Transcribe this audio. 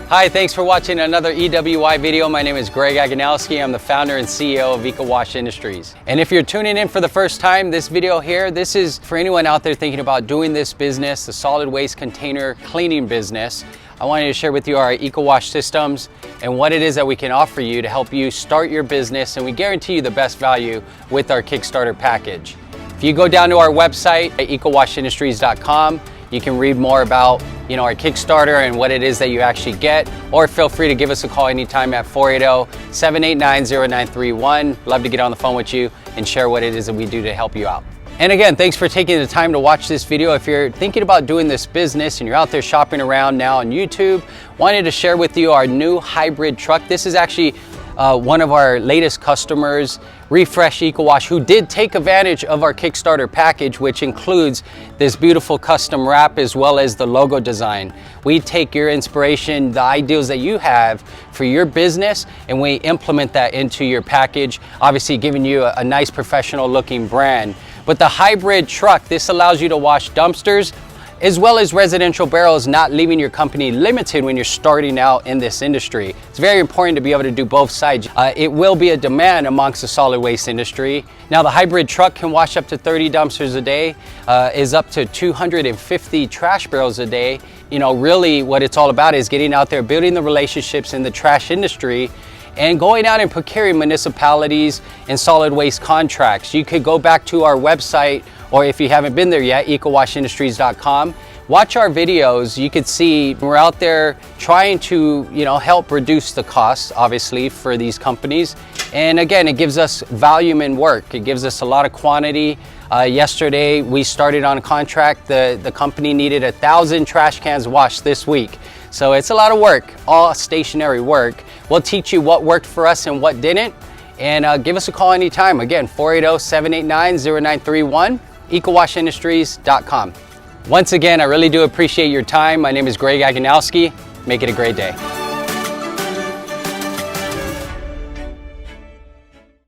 Hi, thanks for watching another EWI video. My name is Greg Aganowski. I'm the founder and CEO of EcoWash Industries. And if you're tuning in for the first time, this video here, this is for anyone out there thinking about doing this business, the solid waste container cleaning business. I wanted to share with you our EcoWash systems and what it is that we can offer you to help you start your business, and we guarantee you the best value with our Kickstarter package. If you go down to our website at ecowashindustries.com, you can read more about our Kickstarter and what it is that you actually get, or feel free to give us a call anytime at 480-789-0931. Love to get on the phone with you and share what it is that we do to help you out. And again, thanks for taking the time to watch this video. If you're thinking about doing this business and you're out there shopping around now on YouTube, wanted to share with you our new hybrid truck. This is actually one of our latest customers, Refresh EcoWash, who did take advantage of our Kickstarter package, which includes this beautiful custom wrap as well as the logo design. We take your inspiration, the ideals that you have for your business, and we implement that into your package, obviously giving you a nice professional looking brand. But the hybrid truck, this allows you to wash dumpsters as well as residential barrels, not leaving your company limited when you're starting out in this industry. It's very important to be able to do both sides. It will be a demand amongst the solid waste industry. Now, the hybrid truck can wash up to 30 dumpsters a day, is up to 250 trash barrels a day. Really what it's all about is getting out there, building the relationships in the trash industry, and going out and procuring municipalities and solid waste contracts. You could go back to our website, or if you haven't been there yet, ecowashindustries.com. Watch our videos. You could see we're out there trying to help reduce the costs, obviously, for these companies. And again, it gives us volume in work. It gives us a lot of quantity. Yesterday, we started on a contract. The company needed 1,000 trash cans washed this week. So it's a lot of work, all stationary work. We'll teach you what worked for us and what didn't. And give us a call anytime. Again, 480-789-0931, ecowashindustries.com. Once again, I really do appreciate your time. My name is Greg Aganowski. Make it a great day.